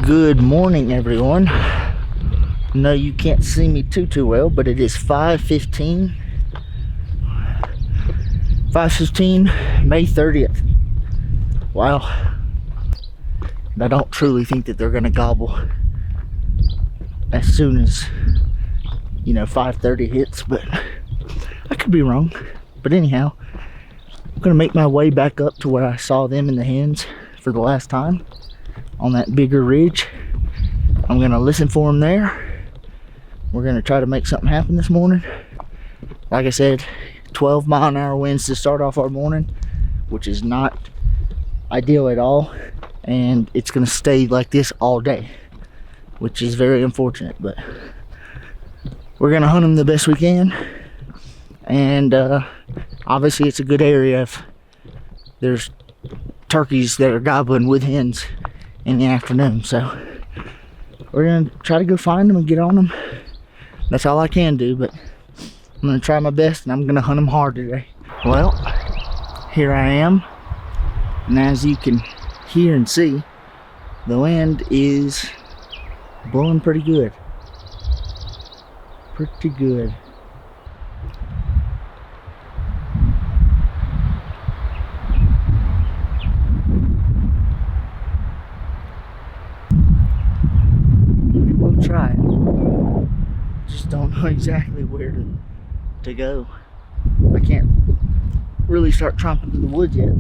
Good morning, everyone. No, you can't see me too well, but it is 5:15. 5:15, May 30th. Wow. I don't truly think that they're gonna gobble as soon as 5:30 hits, but I could be wrong. But anyhow, I'm gonna make my way back up to where I saw them in the hens for the last time on that bigger ridge. I'm gonna listen for them there. We're gonna try to make something happen this morning. Like I said, 12-mile-an-hour winds to start off our morning, which is not ideal at all, and it's gonna stay like this all day, which is very unfortunate, but we're gonna hunt them the best we can. And obviously it's a good area if there's turkeys that are gobbling with hens in the afternoon, so we're gonna try to go find them and get on them. That's all I can do, but I'm gonna try my best, and I'm gonna hunt them hard today. Well, here I am, and as you can hear and see, the wind is blowing pretty good. Pretty good. We'll try it. Just don't know exactly where to go. I can't really start tromping through the woods yet.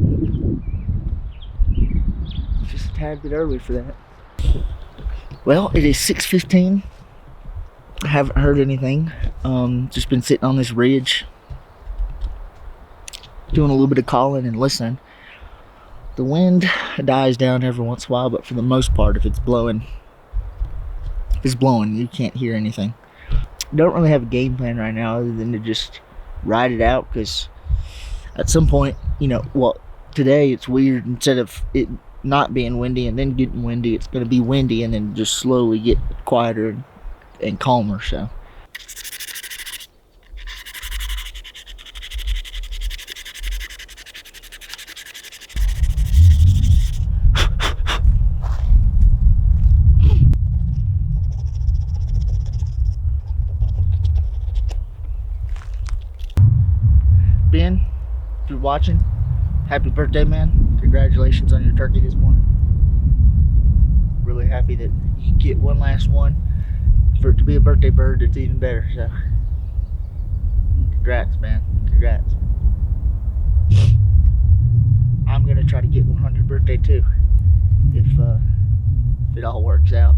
Just a tad bit early for that. Well, it is 6:15. I haven't heard anything. Just been sitting on this ridge, doing a little bit of calling and listening. The wind dies down every once in a while, but for the most part, if it's blowing, you can't hear anything. Don't really have a game plan right now other than to just ride it out, because at some point, today it's weird. Instead of it not being windy and then getting windy, it's going to be windy and then just slowly get quieter and calmer. So Ben, if you're watching, happy birthday, man. Congratulations on your turkey this morning. Really happy that you get one last one. For it to be a birthday bird, it's even better. So congrats, man. Congrats. I'm gonna try to get one on your birthday too, if it all works out.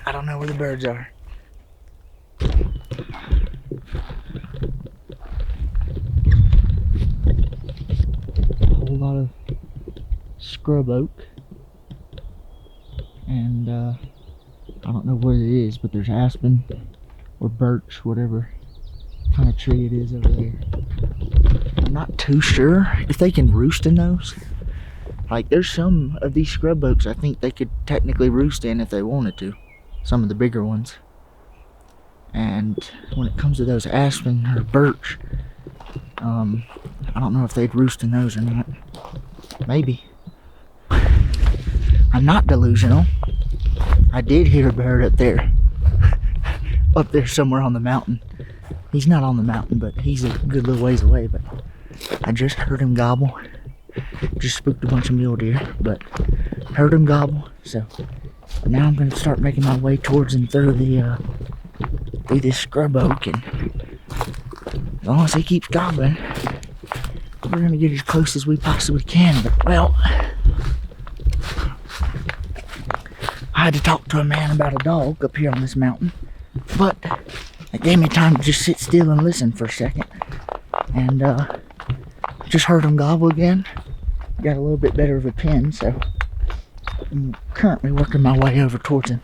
I don't know where the birds are. A whole lot of scrub oak, and I don't know what it is, but there's aspen or birch, whatever kind of tree it is over there. I'm not too sure if they can roost in those. Like, there's some of these scrub oaks I think they could technically roost in if they wanted to. Some of the bigger ones. And when it comes to those aspen or birch, I don't know if they'd roost in those or not. Maybe. I'm not delusional. I did hear a bird up there. Up there somewhere on the mountain. He's not on the mountain, but he's a good little ways away. But I just heard him gobble. Just spooked a bunch of mule deer, but heard him gobble. So now I'm gonna start making my way towards him through this scrub oak, and as long as he keeps gobbling, we're gonna get as close as we possibly can. But well, I had to talk to a man about a dog up here on this mountain, but it gave me time to just sit still and listen for a second, and just heard him gobble again. got a little bit better of a pen, so I'm currently working my way over towards him.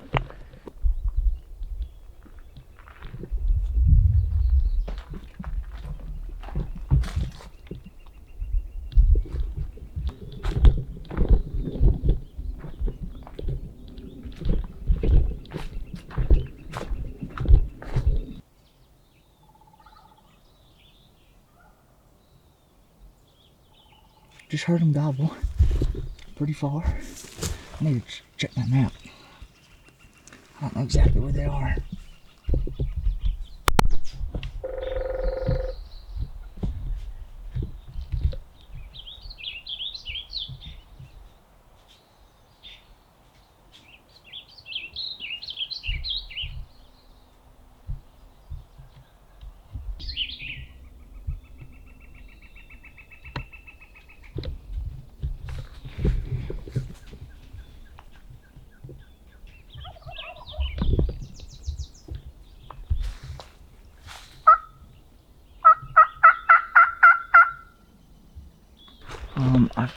Just heard him gobble pretty far. I need to check my map. I don't know exactly where they are.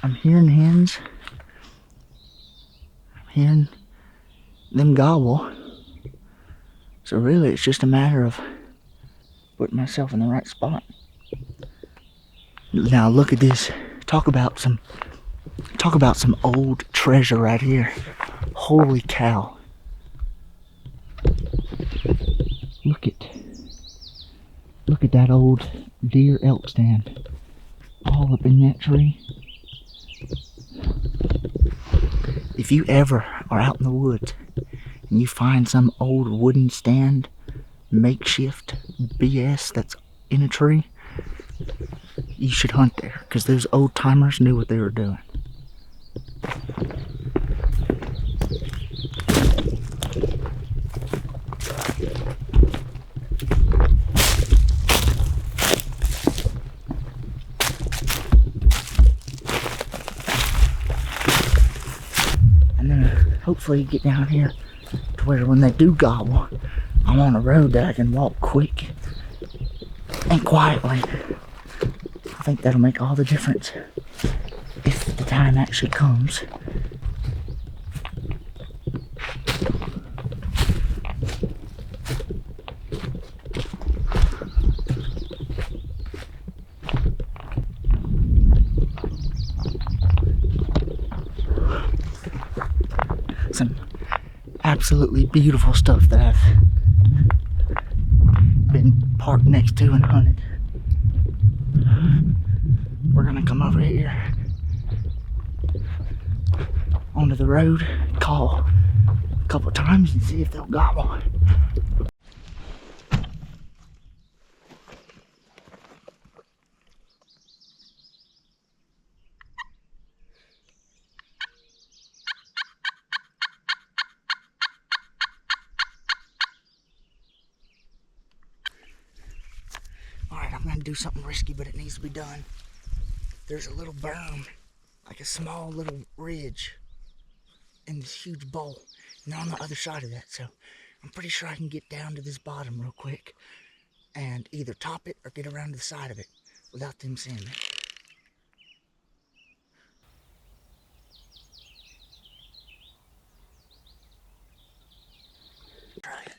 I'm hearing hens. I'm hearing them gobble. So really it's just a matter of putting myself in the right spot. Now look at this. Talk about some old treasure right here. Holy cow. Look at that old deer elk stand. All up in that tree. If you ever are out in the woods and you find some old wooden stand, makeshift BS that's in a tree, you should hunt there, because those old timers knew what they were doing. Hopefully get down here to where when they do gobble, I'm on a road that I can walk quick and quietly. I think that'll make all the difference if the time actually comes. Some absolutely beautiful stuff that I've been parked next to and hunted. We're gonna come over here onto the road, call a couple times and see if they'll gobble. I'm gonna do something risky, but it needs to be done. There's a little berm, like a small little ridge in this huge bowl, and they're on the other side of that, so I'm pretty sure I can get down to this bottom real quick and either top it or get around to the side of it without them seeing me. Try it.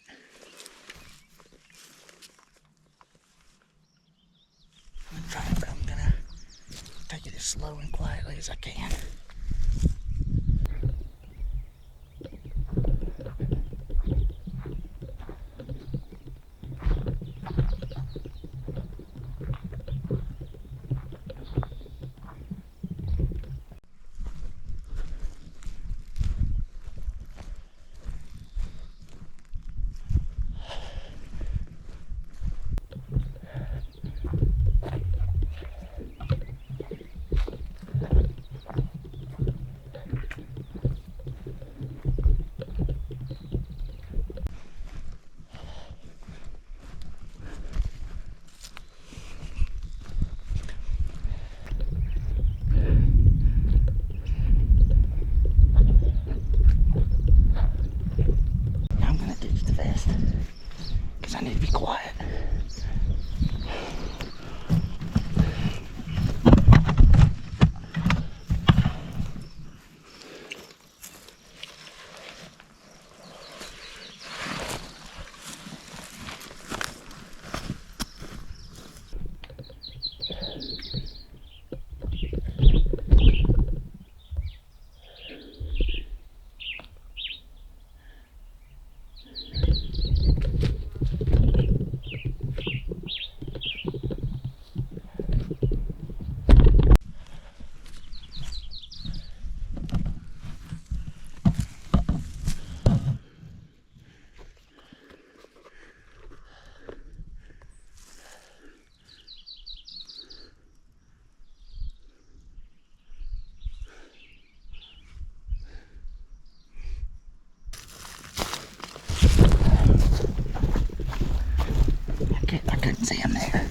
I'm gonna try it, but I'm gonna take it as slow and quietly as I can. See him there.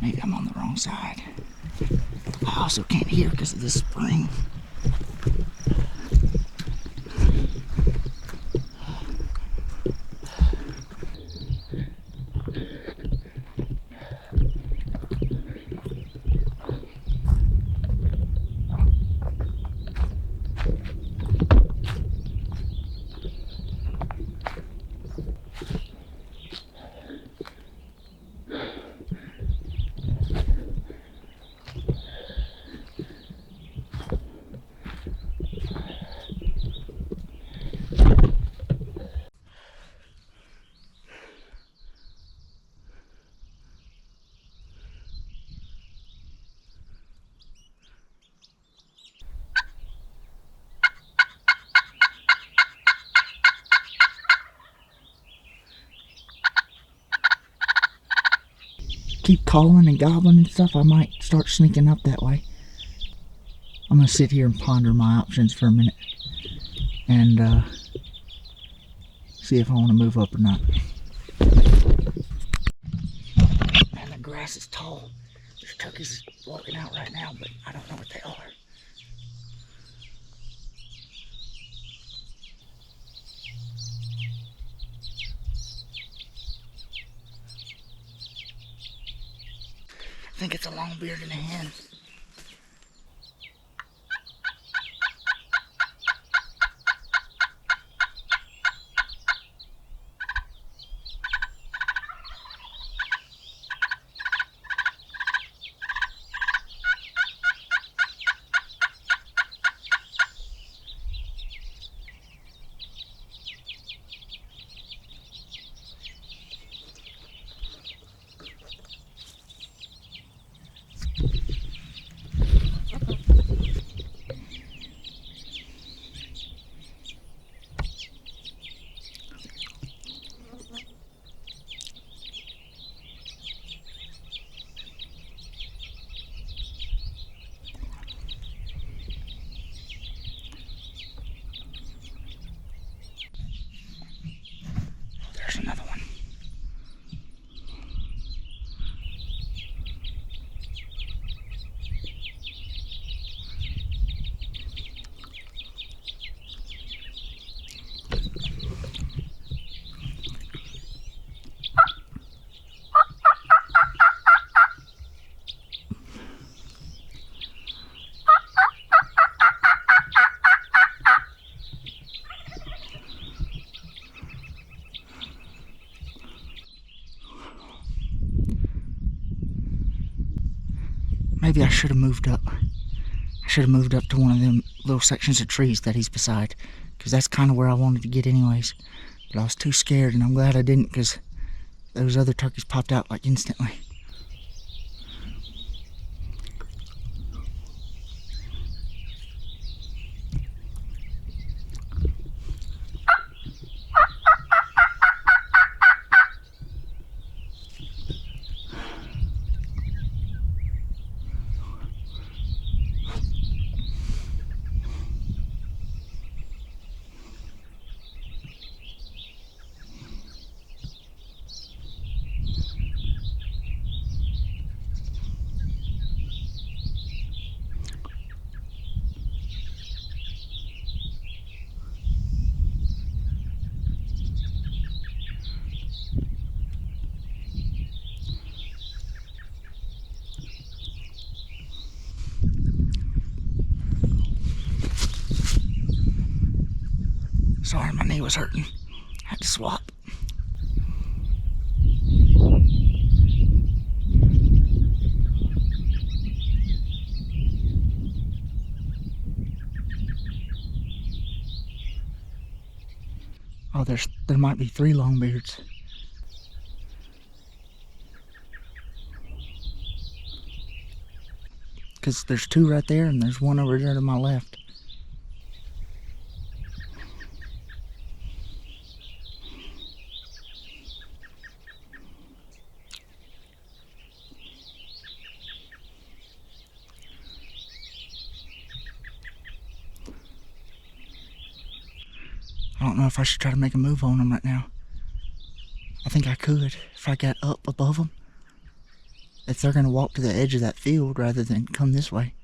Maybe I'm on the wrong side. I also can't hear because of this spring. Keep calling and gobbling and stuff, I might start sneaking up that way. I'm gonna sit here and ponder my options for a minute and see if I want to move up or not. Man, the grass is tall. There's turkeys walking out right now, but I don't know what they are. I think it's a longbeard and a hen. There's another one. Maybe I should have moved up. I should have moved up to one of them little sections of trees that he's beside, because that's kind of where I wanted to get anyways. But I was too scared, and I'm glad I didn't, because those other turkeys popped out like instantly. Sorry, my knee was hurting. I had to swap. Oh, there might be 3 longbeards. Because there's 2 right there and there's 1 over there to my left. I don't know if I should try to make a move on them right now. think I could if I got up above them. If they're going to walk to the edge of that field rather than come this way.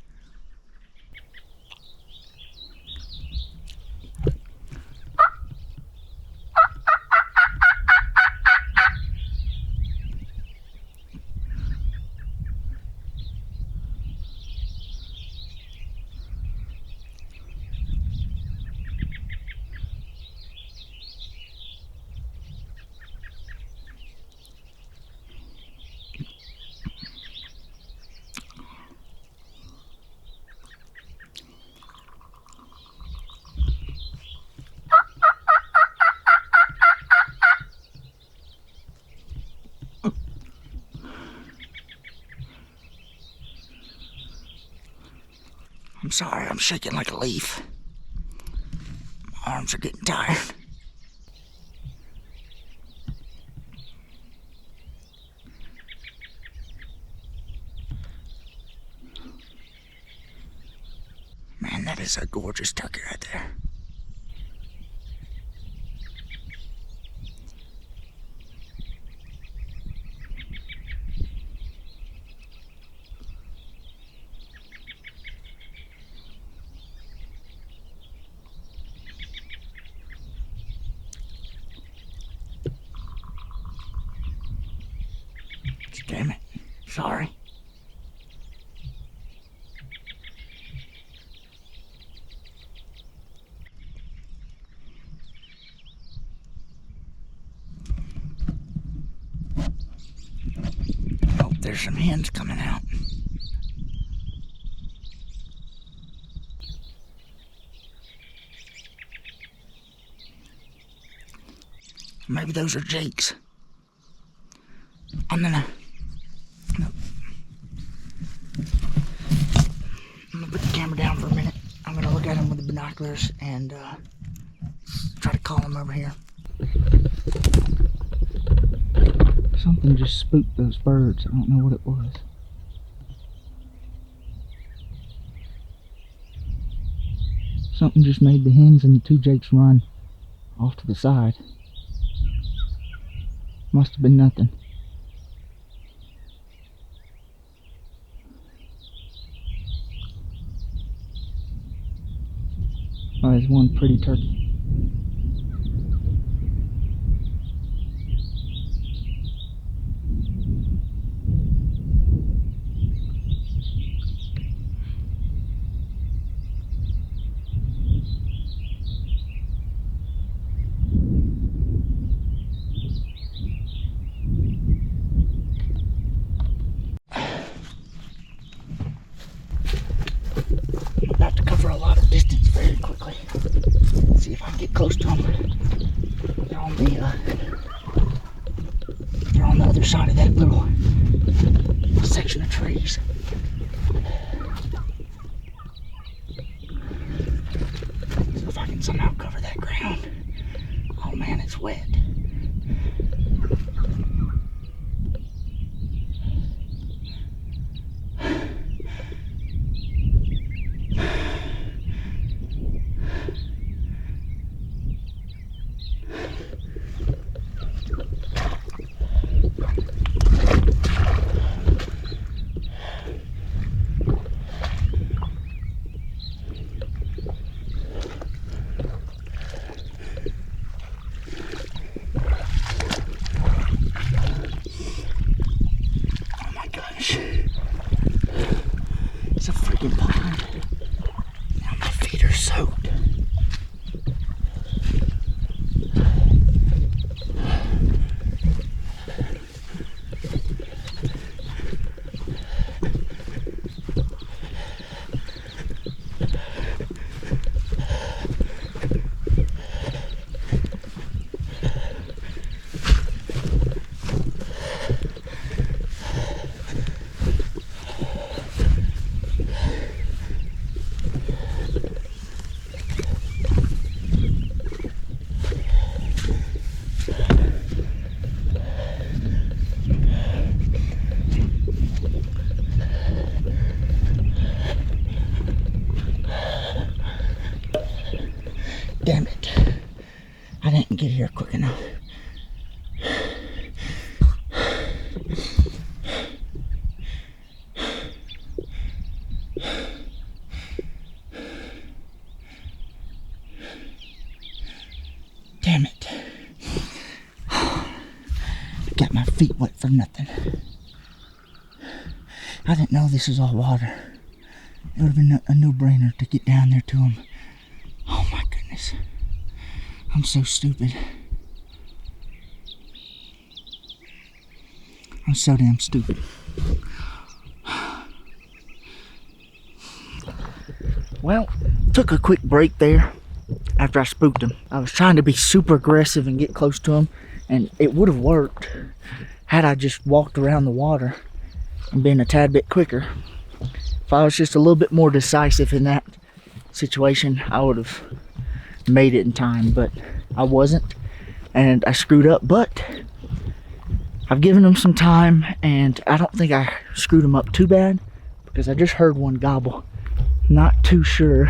I'm sorry, I'm shaking like a leaf. My arms are getting tired. Man, that is a gorgeous turkey right there. Damn it. Sorry. Oh, there's some hens coming out. Maybe those are Jake's. I'm gonna put the camera down for a minute. I'm gonna look at them with the binoculars and try to call them over here. Something just spooked those birds. I don't know what it was. Something just made the hens and the two Jakes run off to the side. Must have been nothing. Oh, there's one pretty turkey. I'm about to cover a lot of distance very quickly. See if I can get close to them. They're on the other side of that little section of trees. So if I can somehow cover that ground. Oh man, it's wet. It's a freaking pond. Now my feet are soaked. Damn it. I didn't get here quick enough. feet wet for nothing. I didn't know this was all water. It would have been a no-brainer to get down there to him. Oh my goodness. I'm so stupid. I'm so damn stupid. Well, took a quick break there after I spooked him. I was trying to be super aggressive and get close to him, and it would have worked had I just walked around the water and been a tad bit quicker. If I was just a little bit more decisive in that situation, I would have made it in time, but I wasn't, and I screwed up. But I've given him some time, and I don't think I screwed him up too bad, because I just heard one gobble. Not too sure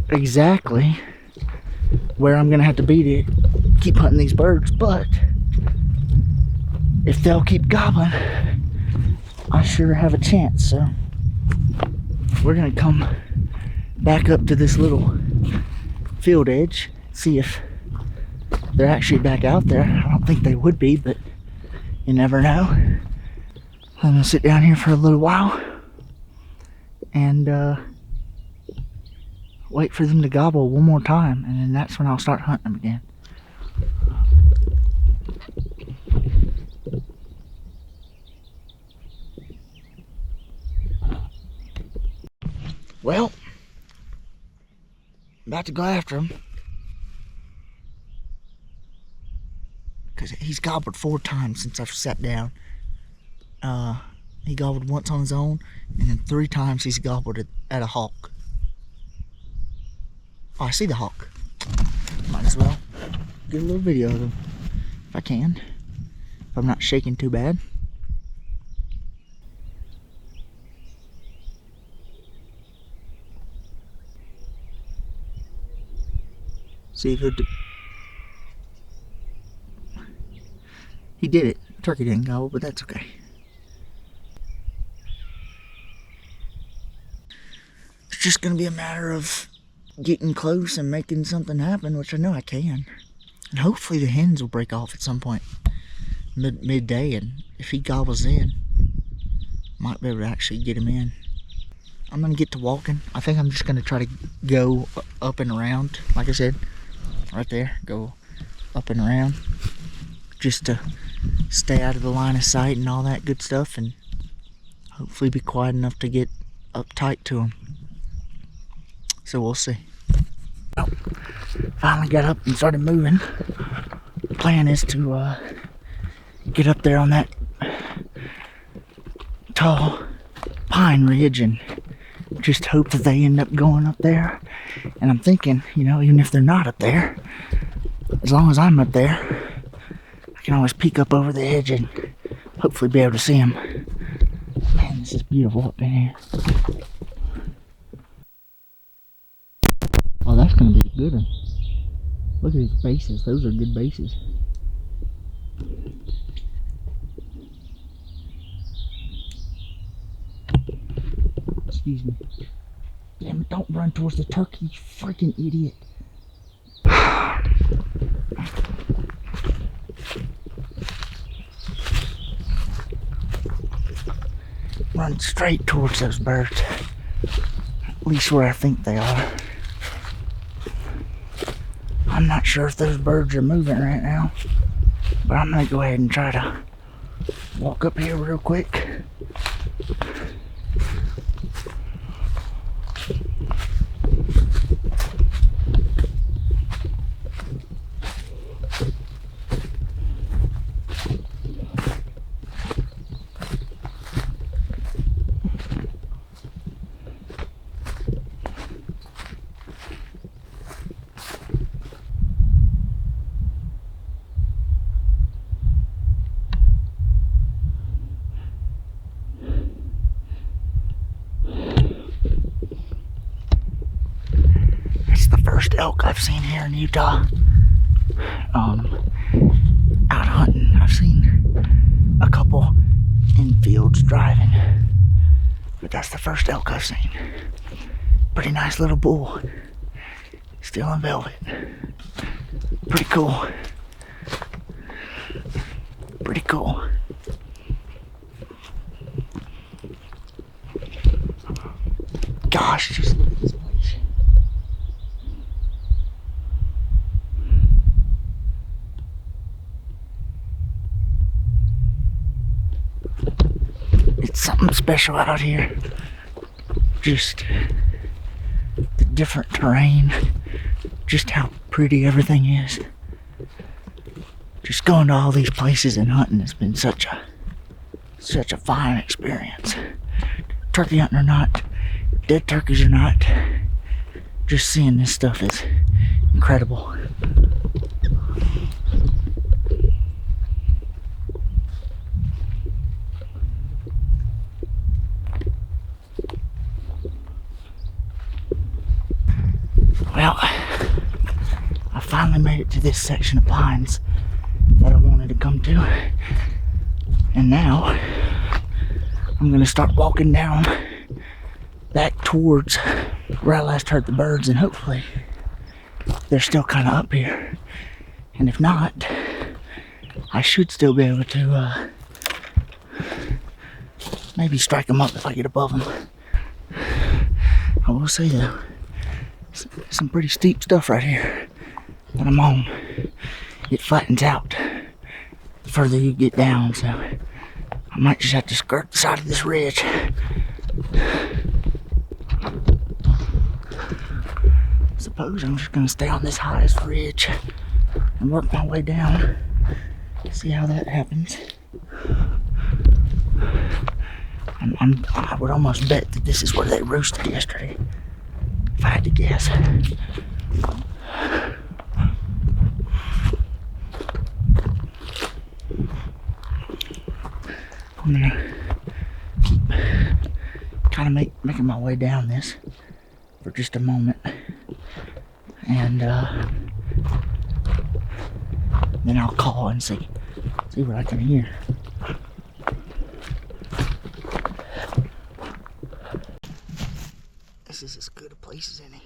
exactly where I'm gonna have to be to keep hunting these birds, but if they'll keep gobbling, I sure have a chance. So we're gonna come back up to this little field edge, see if they're actually back out there. I don't think they would be, but you never know. I'm gonna sit down here for a little while and wait for them to gobble one more time, and then that's when I'll start hunting them again. Well, about to go after him, because he's gobbled 4 times since I've sat down. He gobbled once on his own, and then 3 times he's gobbled at a hawk. Oh, I see the hawk. Might as well get a little video of him if I can, if I'm not shaking too bad. See if he did it. Turkey didn't gobble, but that's okay. It's just gonna be a matter of getting close and making something happen, which I know I can. And hopefully the hens will break off at some point midday, and if he gobbles in, might be able to actually get him in. I'm gonna get to walking. I think I'm just gonna try to go up and around, like I said, right there, go up and around, just to stay out of the line of sight and all that good stuff, and hopefully be quiet enough to get up tight to him. So we'll see. Well, finally got up and started moving. The plan is to get up there on that tall pine ridge and just hope that they end up going up there. And I'm thinking, you know, even if they're not up there, as long as I'm up there, I can always peek up over the edge and hopefully be able to see them. Man, this is beautiful up in here. Oh, that's gonna be a good one. Look at his bases. Those are good bases. Excuse me. Damn it, don't run towards the turkey, you freaking idiot. Run straight towards those birds. At least where I think they are. I'm not sure if those birds are moving right now, but I'm gonna go ahead and try to walk up here real quick. First elk I've seen here in Utah. Out hunting, I've seen a couple in fields driving, but that's the first elk I've seen. Pretty nice little bull, still in velvet. Pretty cool. Pretty cool. Gosh, just look at this place. It's something special out here. Just the different terrain, just how pretty everything is. Just going to all these places and hunting has been such a fine experience. Turkey hunting or not, dead turkeys or not, just seeing this stuff is incredible. Well, I finally made it to this section of pines that I wanted to come to, and now I'm gonna start walking down back towards where I last heard the birds, and hopefully they're still kind of up here, and if not, I should still be able to maybe strike them up if I get above them. I will say though, some pretty steep stuff right here that I'm on. It flattens out the further you get down, so I might just have to skirt the side of this ridge. Suppose I'm just gonna stay on this highest ridge and work my way down. See how that happens. I would almost bet that this is where they roosted yesterday, if I had to guess. I'm gonna keep kind of making my way down this for just a moment, and then I'll call and see what I can hear. This is as good a place as any.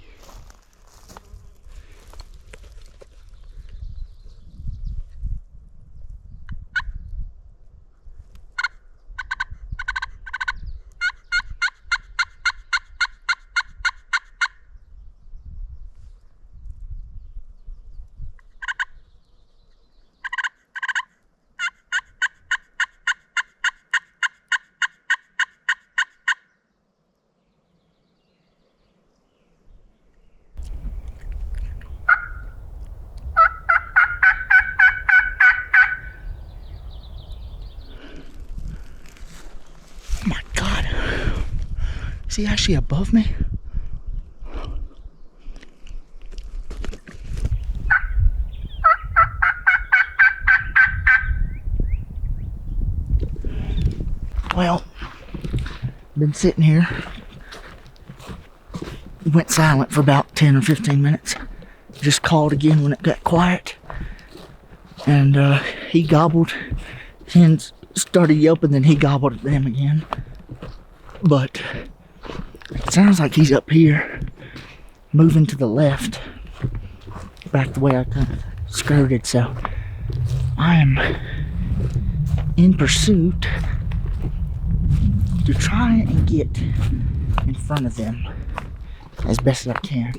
See how she above me? Well, been sitting here. Went silent for about 10 or 15 minutes. Just called again when it got quiet. And he gobbled. Hens started yelping, then he gobbled at them again. But it sounds like he's up here, moving to the left, back the way I kind of skirted, so I am in pursuit to try and get in front of them as best as I can.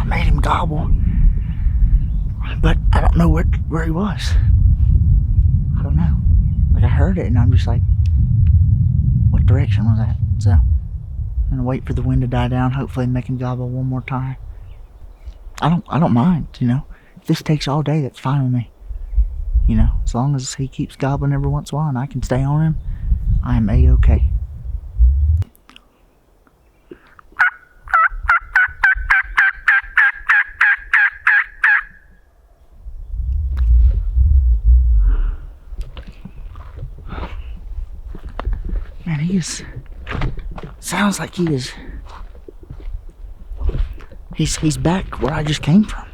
Made him gobble, but I don't know where he was. I don't know. Like, I heard it and I'm just like, what direction was that? So I'm gonna wait for the wind to die down, hopefully make him gobble one more time. I don't mind, you know. If this takes all day, that's fine with me. You know, as long as he keeps gobbling every once in a while and I can stay on him, I am A-okay. Man, he is, sounds like he is He's back where I just came from.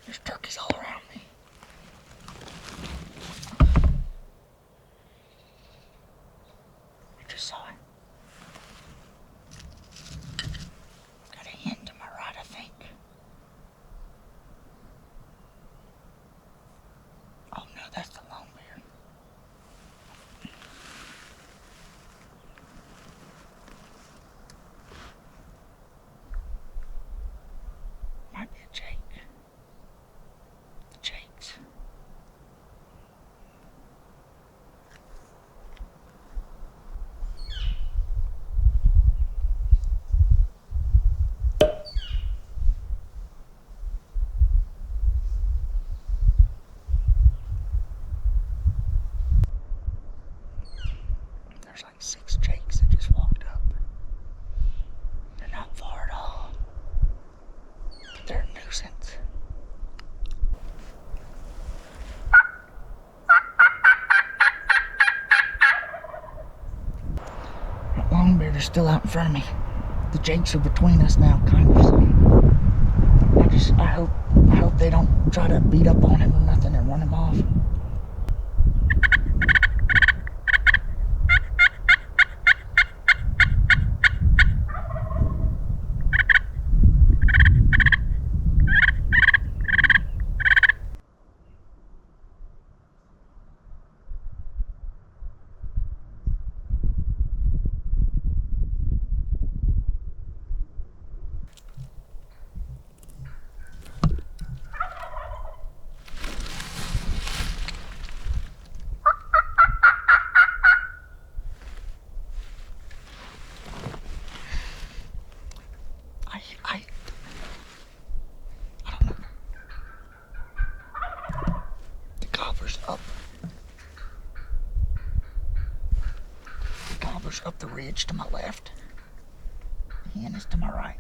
There's turkeys all around me. I just saw it. Got a hen to my right, I think. Oh no, that's the longbeard. Might be a jake. Jakes. There's like 6 jakes that just walked up. They're not far at all, but they're a nuisance. That longbeard is still out in front of me. The jakes are between us now, kind of. So I hope they don't try to beat up on him or nothing and run him off. I don't know. The gobbler's up. The gobbler's up the ridge to my left. The hen is to my right.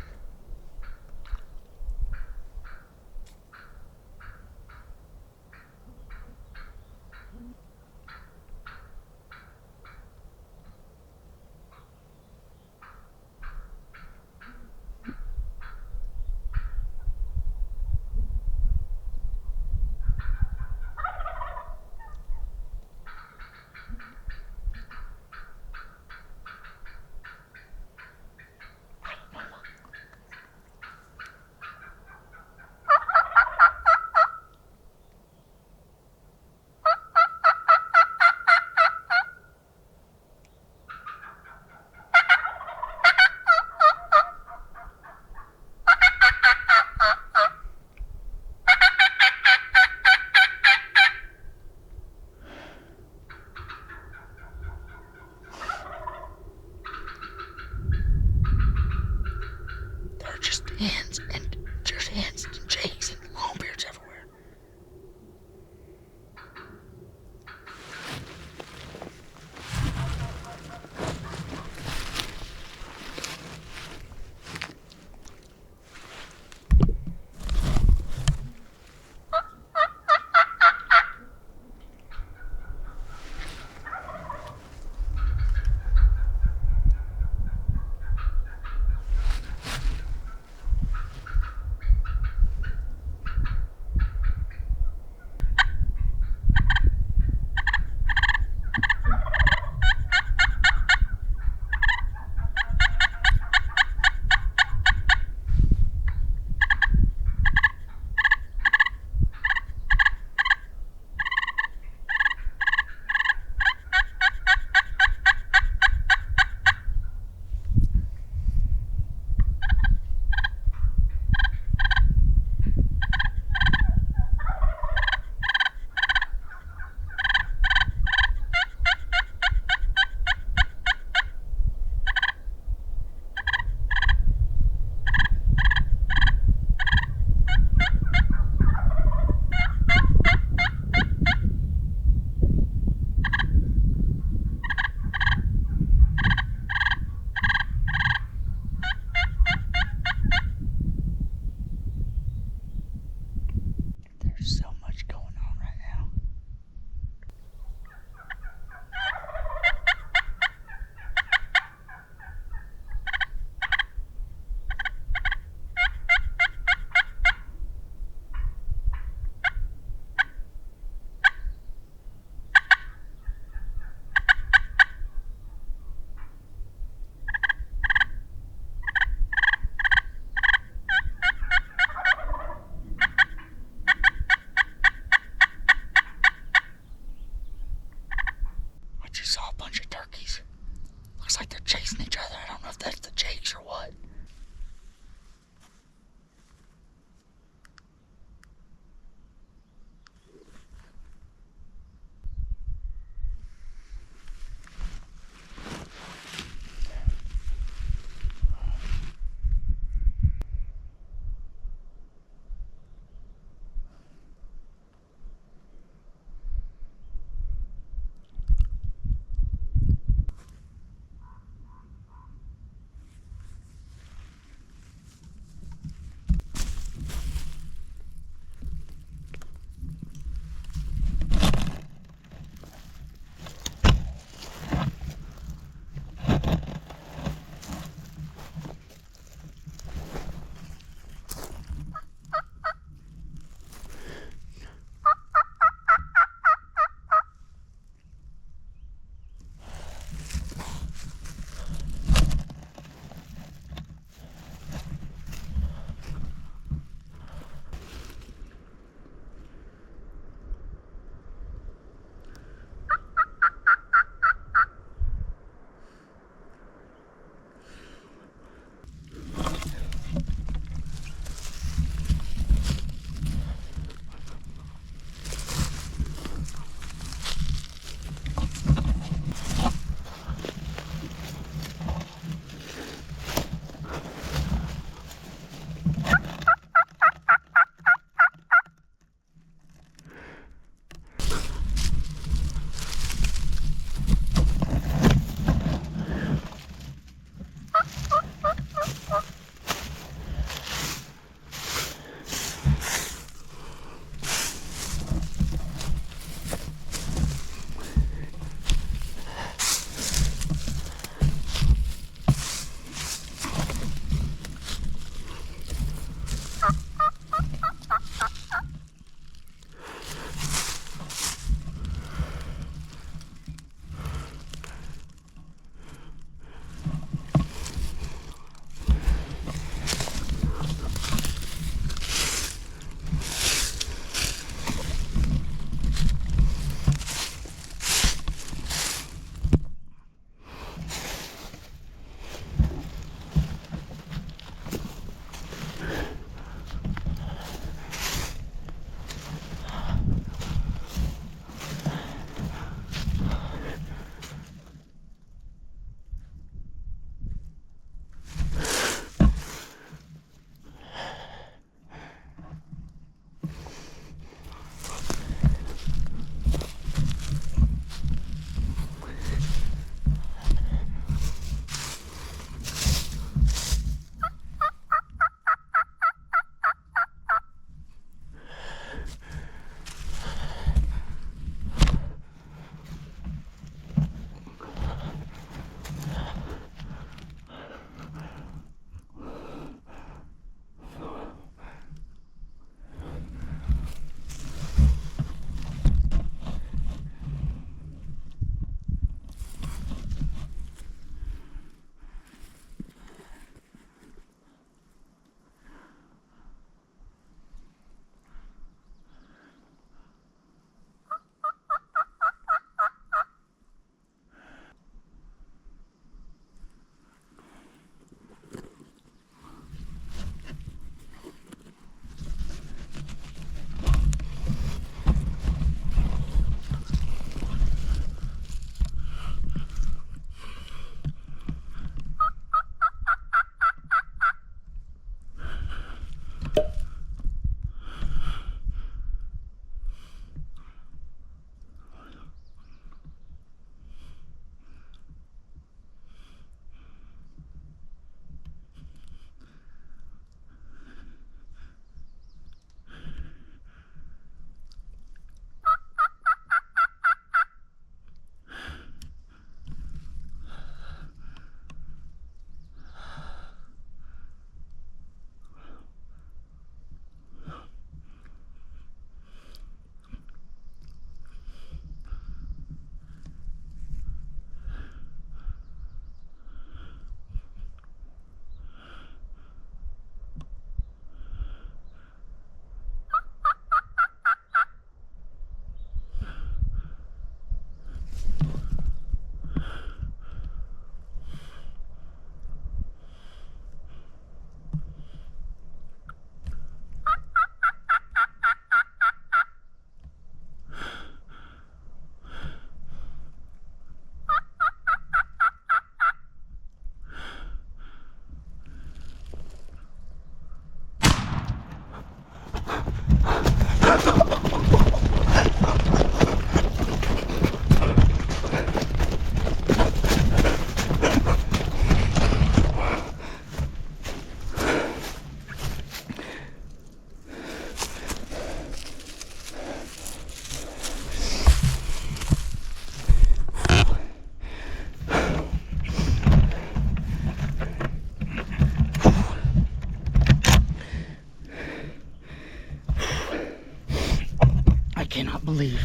cannot believe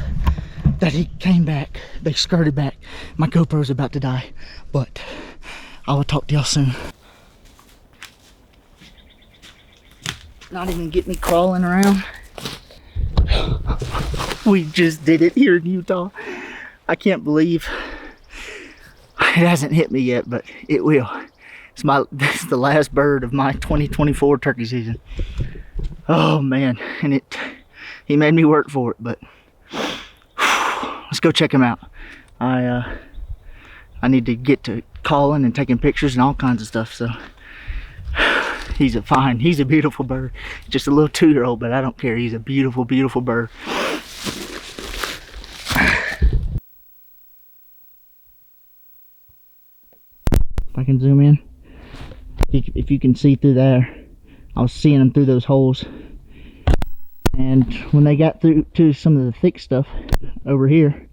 that he came back. They skirted back. My GoPro's about to die, but I will talk to y'all soon. Not even get me crawling around. We just did it here in Utah. I can't believe it hasn't hit me yet, but it will. This is the last bird of my 2024 turkey season. Oh man, and he made me work for it, but let's go check him out. I need to get to calling and taking pictures and all kinds of stuff, so he's a beautiful bird. Just a little 2-year-old, but I don't care. He's a beautiful, beautiful bird. If I can zoom in, if you can see through there, I was seeing them through those holes. And when they got through to some of the thick stuff over here,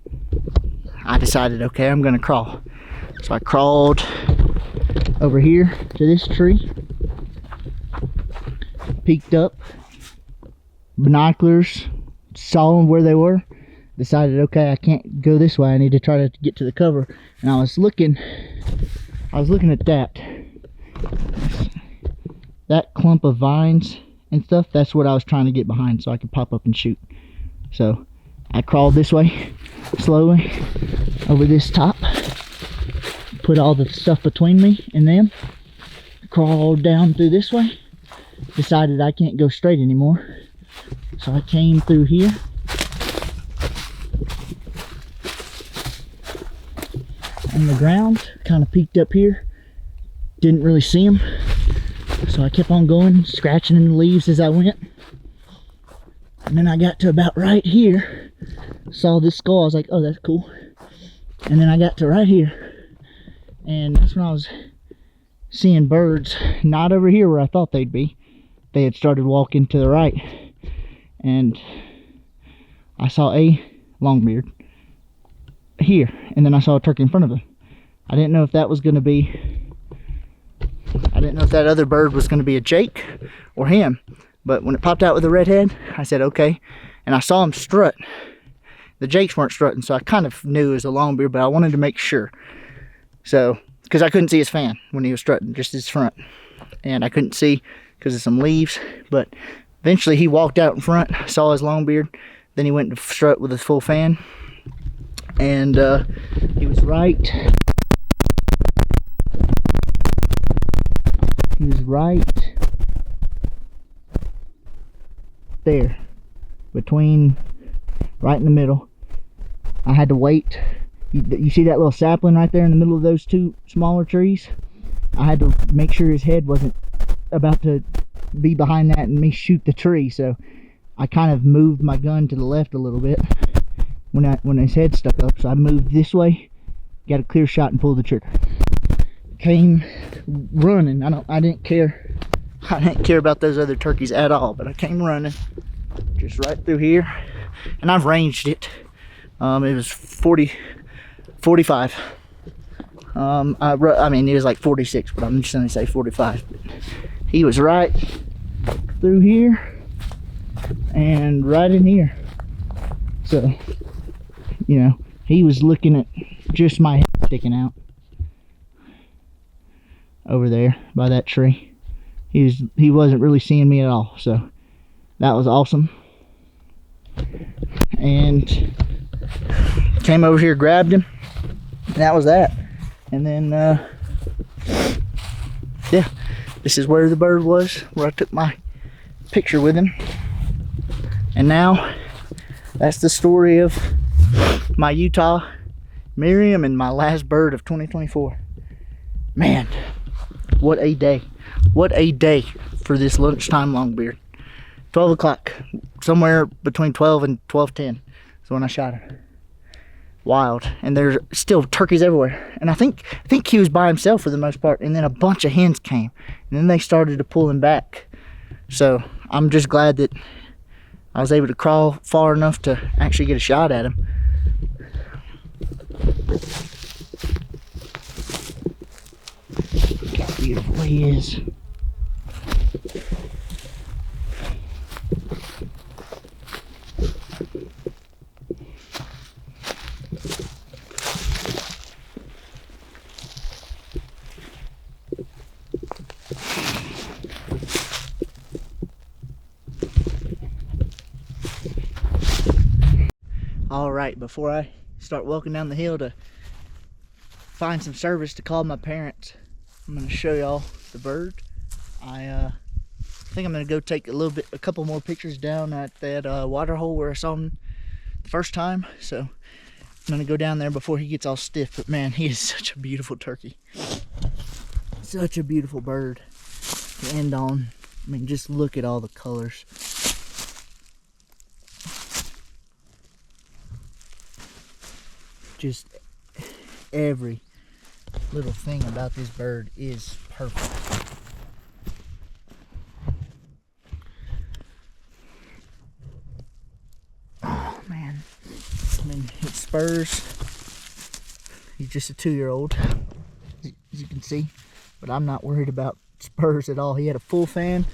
I decided, okay, I'm gonna crawl. So I crawled over here to this tree, peeked up, binoculars, saw them where they were, decided, okay, I can't go this way, I need to try to get to the cover. And I was looking at that clump of vines and stuff. That's what I was trying to get behind so I could pop up and shoot. So I crawled this way slowly over this top, put all the stuff between me and them, crawled down through this way, decided I can't go straight anymore, so I came through here, on the ground, kind of peeked up here, didn't really see them, so I kept on going, scratching in the leaves as I went. And then I got to about right here, saw this skull, I was like, oh, that's cool. And then I got to right here, and that's when I was seeing birds, not over here where I thought they'd be. They had started walking to the right, and I saw a longbeard here, and then I saw a turkey in front of him. I didn't know if that was going to be, I didn't know if that other bird was going to be a Jake or him, but when it popped out with a red head, I said okay, and I saw him strut. The Jakes weren't strutting, so I kind of knew it was a longbeard, but I wanted to make sure. So, because I couldn't see his fan when he was strutting, just his front, and I couldn't see because of some leaves, but eventually he walked out in front, saw his longbeard, then he went to strut with his full fan, and he was right there, right in the middle. I had to wait. You see that little sapling right there in the middle of those two smaller trees? I had to make sure his head wasn't about to be behind that and me shoot the tree, so I kind of moved my gun to the left a little bit when his head stuck up, so I moved this way, got a clear shot and pulled the trigger. Came running. I didn't care about those other turkeys at all, but I came running just right through here, and I've ranged it. It was 45. I mean, it was like 46, but I'm just gonna say 45. He was right through here and right in here, so you know, he was looking at just my head sticking out over there by that tree. He wasn't really seeing me at all, so that was awesome. And came over here, grabbed him, and that was that. And then yeah, this is where the bird was, where I took my picture with him. And now that's the story of my Utah Merriam and my last bird of 2024. Man, what a day. What a day for this lunchtime longbeard. 12 o'clock, somewhere between 12 and 12:10 is when I shot him. Wild. And there's still turkeys everywhere, and I think he was by himself for the most part, and then a bunch of hens came, and then they started to pull him back. So I'm just glad that I was able to crawl far enough to actually get a shot at him. Look how beautiful he is. All right, before I start walking down the hill to find some service to call my parents, I'm gonna show y'all the bird. I think I'm gonna go take a couple more pictures down at that water hole where I saw him the first time. So I'm gonna go down there before he gets all stiff. But man, he is such a beautiful turkey. Such a beautiful bird to end on. I mean, just look at all the colors. Just every little thing about this bird is perfect. Oh man, I mean, it spurs. He's just a 2-year-old, as you can see, but I'm not worried about spurs at all. He had a full fan,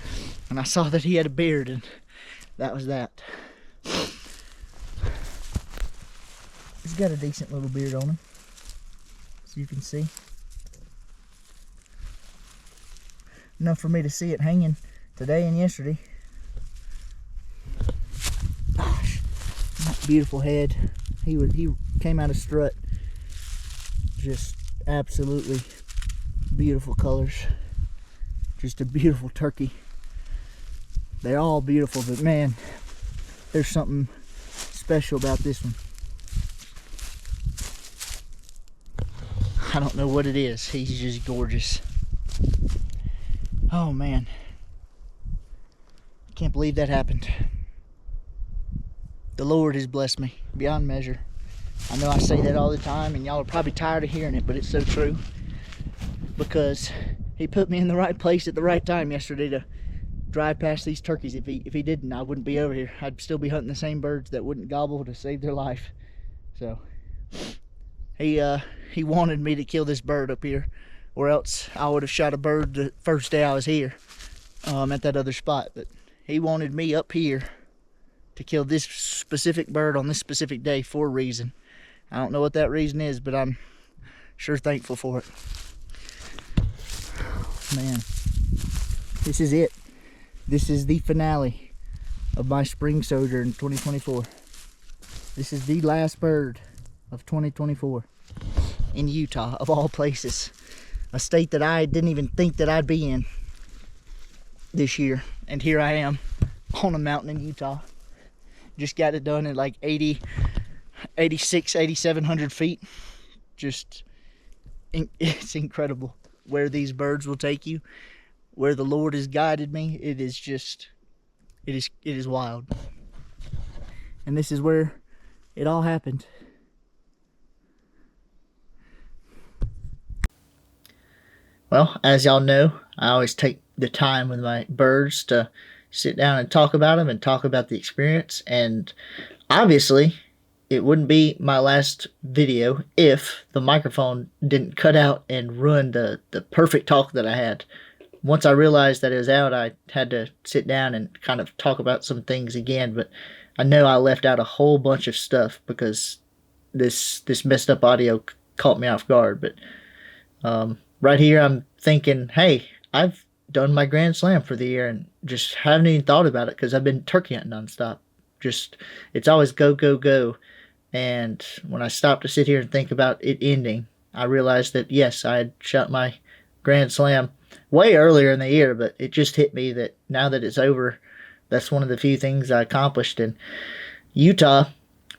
and I saw that he had a beard, and that was that. He's got a decent little beard on him, as you can see. Enough for me to see it hanging today and yesterday. Gosh, that beautiful head. He came out of strut. Just absolutely beautiful colors. Just a beautiful turkey. They're all beautiful, but man, there's something special about this one. I don't know what it is. He's just gorgeous. Oh man, I can't believe that happened. The Lord has blessed me beyond measure. I know I say that all the time, and y'all are probably tired of hearing it, but it's so true. Because he put me in the right place at the right time yesterday to drive past these turkeys. If he didn't, I wouldn't be over here. I'd still be hunting the same birds that wouldn't gobble to save their life. So he wanted me to kill this bird up here, or else I would have shot a bird the first day I was here at that other spot. But he wanted me up here to kill this specific bird on this specific day for a reason. I don't know what that reason is, but I'm sure thankful for it. Man, this is it. This is the finale of my spring sojourn 2024. This is the last bird of 2024 in Utah, of all places. A state that I didn't even think that I'd be in this year. And here I am on a mountain in Utah. Just got it done at like 8,700 feet. Just, it's incredible where these birds will take you, where the Lord has guided me. It is just, it is wild. And this is where it all happened. Well, as y'all know, I always take the time with my birds to sit down and talk about them and talk about the experience. And obviously, it wouldn't be my last video if the microphone didn't cut out and ruin the perfect talk that I had. Once I realized that it was out, I had to sit down and kind of talk about some things again. But I know I left out a whole bunch of stuff because this messed up audio caught me off guard. But right here, I'm thinking, hey, I've done my Grand Slam for the year and just haven't even thought about it because I've been turkey hunting nonstop. Just, it's always go, go, go. And when I stopped to sit here and think about it ending, I realized that, yes, I had shot my Grand Slam way earlier in the year, but it just hit me that now that it's over, that's one of the few things I accomplished. And Utah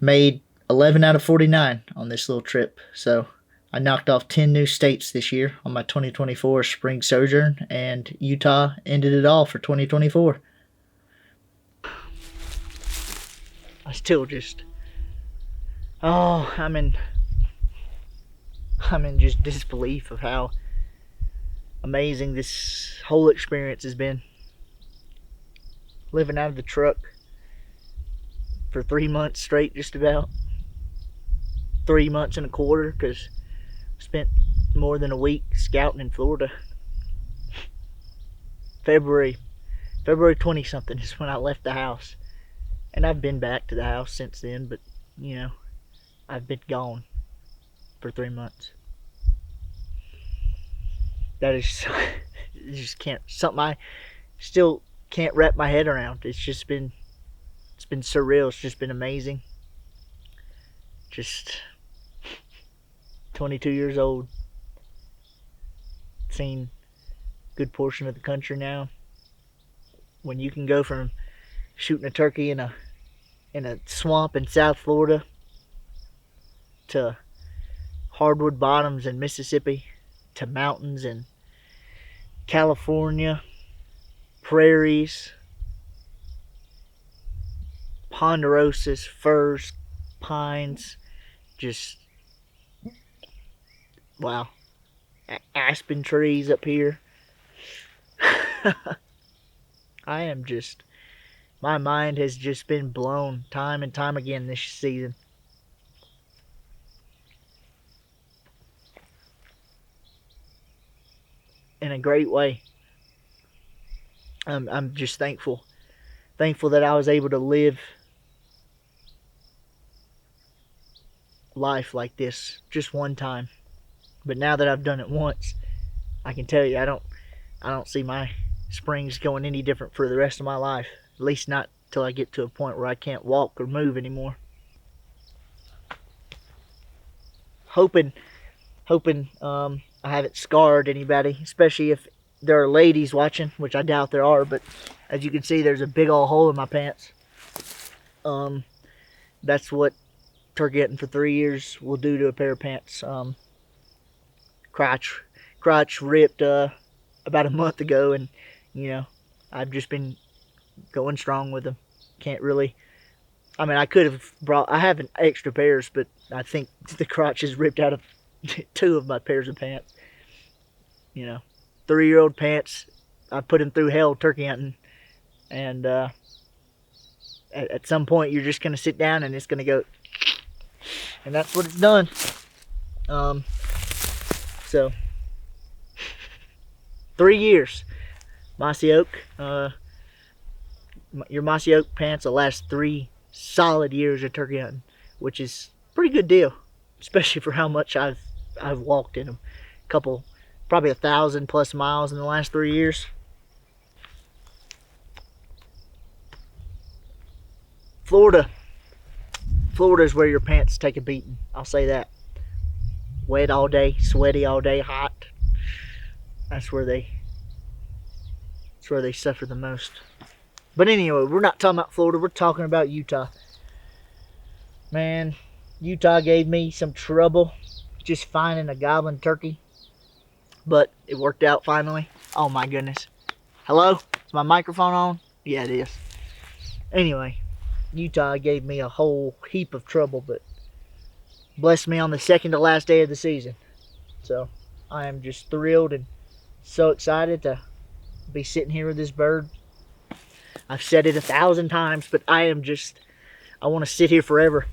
made 11 out of 49 on this little trip. So I knocked off 10 new states this year on my 2024 spring sojourn, and Utah ended it all for 2024. I still just, I'm in just disbelief of how amazing this whole experience has been. Living out of the truck for 3 months straight, just about 3 months and a quarter, because I spent more than a week scouting in Florida. February 20 something is when I left the house, and I've been back to the house since then, but you know, I've been gone for 3 months. That is something I still can't wrap my head around. It's been surreal. It's just been amazing. Just 22 years old. Seen a good portion of the country now. When you can go from shooting a turkey in a swamp in South Florida to hardwood bottoms in Mississippi to mountains in California, prairies, ponderosas, firs, pines, just wow. Aspen trees up here. I am just, my mind has just been blown time and time again this season. In a great way. I'm just thankful that I was able to live life like this just one time. But now that I've done it once, I can tell you I don't see my springs going any different for the rest of my life. At least not till I get to a point where I can't walk or move anymore. Hoping I haven't scarred anybody, especially if there are ladies watching, which I doubt there are, but as you can see, there's a big old hole in my pants. That's what turkey hunting for 3 years will do to a pair of pants. Crotch ripped about a month ago, and you know, I've just been going strong with them. Can't really, I mean, I could have brought, I have an extra pairs, but I think the crotch is ripped out of 2 of my pairs of pants. You know, 3-year-old pants, I put them through hell turkey hunting, and at some point you're just going to sit down and it's going to go, and that's what it's done. So 3 years, mossy oak. Your mossy oak pants will last 3 solid years of turkey hunting, which is a pretty good deal, especially for how much I've walked in them. Probably 1,000+ miles in the last 3 years. Florida is where your pants take a beating. I'll say that. Wet all day, sweaty all day, hot. That's where they suffer the most. But anyway, we're not talking about Florida. We're talking about Utah. Man, Utah gave me some trouble just finding a gobbling turkey. But it worked out finally. Oh my goodness. Hello? Is my microphone on? Yeah, it is. Anyway, Utah gave me a whole heap of trouble, but blessed me on the second to last day of the season. So I am just thrilled and so excited to be sitting here with this bird. I've said it 1,000 times, but I want to sit here forever.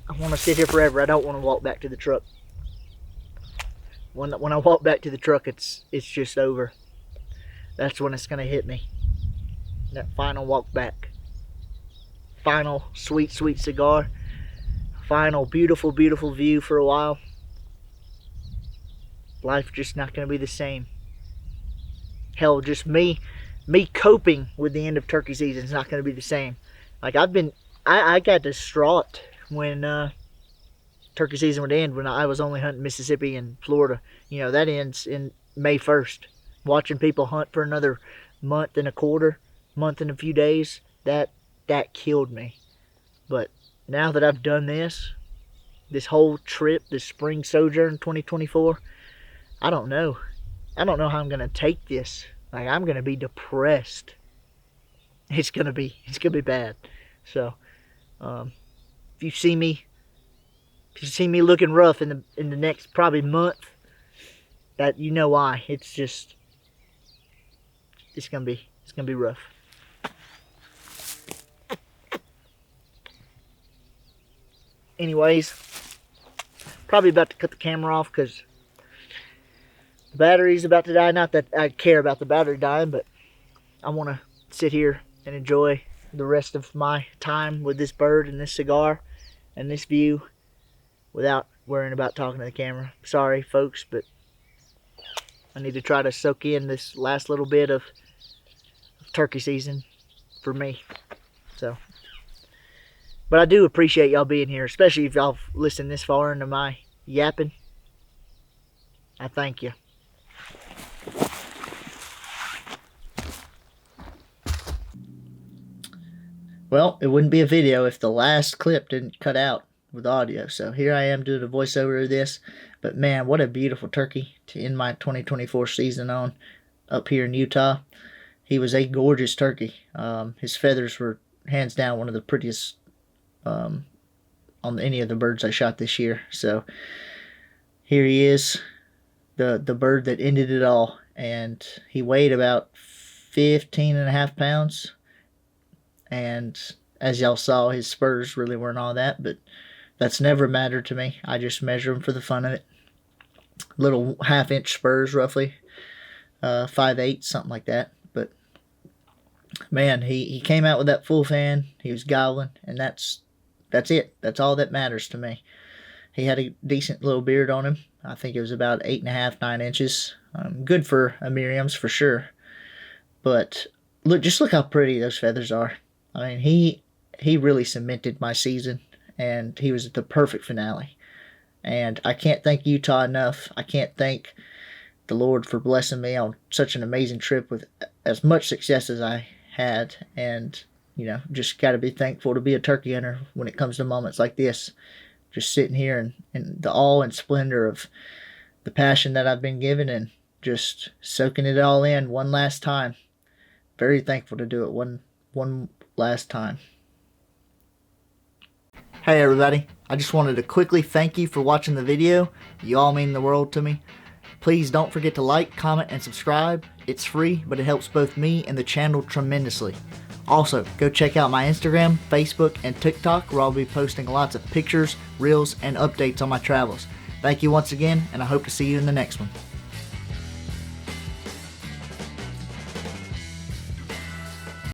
I want to sit here forever. I don't want to walk back to the truck. When I walk back to the truck, it's just over. That's when it's going to hit me. That final walk back. Final sweet, sweet cigar. Final beautiful, beautiful view for a while. Life just not going to be the same. Hell, just me coping with the end of turkey season is not going to be the same. Like I got distraught when turkey season would end, when I was only hunting Mississippi and Florida. You know, that ends in May 1st. Watching people hunt for another month and a quarter, month and a few days, that killed me. But now that I've done this whole trip, this spring Sojourn 2024, I don't know how I'm gonna take this. Like, I'm gonna be depressed. It's gonna be bad. So, if you see me looking rough in the next probably month, that you know why. It's gonna be rough. Anyways, probably about to cut the camera off because the battery's about to die. Not that I care about the battery dying, but I want to sit here and enjoy the rest of my time with this bird and this cigar and this view without worrying about talking to the camera. Sorry, folks, but I need to try to soak in this last little bit of turkey season for me. So, but I do appreciate y'all being here, especially if y'all listened this far into my yapping. I thank you. Well, it wouldn't be a video if the last clip didn't cut out with audio. So here I am doing a voiceover of this. But man, what a beautiful turkey to end my 2024 season on up here in Utah. He was a gorgeous turkey. His feathers were hands down one of the prettiest on any of the birds I shot this year. So here he is, the bird that ended it all. And he weighed about 15.5 pounds. And as y'all saw, his spurs really weren't all that, but that's never mattered to me. I just measure them for the fun of it. Little 1/2-inch spurs, roughly, 5/8, something like that. But man, he came out with that full fan. He was gobbling, and that's it. That's all that matters to me. He had a decent little beard on him. I think it was about 8.5, 9 inches. Good for a Merriam's for sure. But just look how pretty those feathers are. I mean, he really cemented my season, and he was the perfect finale. And I can't thank Utah enough. I can't thank the Lord for blessing me on such an amazing trip with as much success as I had. And, you know, just got to be thankful to be a turkey hunter when it comes to moments like this. Just sitting here in the awe and splendor of the passion that I've been given and just soaking it all in one last time. Very thankful to do it one last time. Hey everybody, I just wanted to quickly thank you for watching the video. You all mean the world to me. Please don't forget to like, comment, and subscribe. It's free, but it helps both me and the channel tremendously. Also, go check out my Instagram, Facebook, and TikTok, where I'll be posting lots of pictures, reels, and updates on my travels. Thank you once again, and I hope to see you in the next one.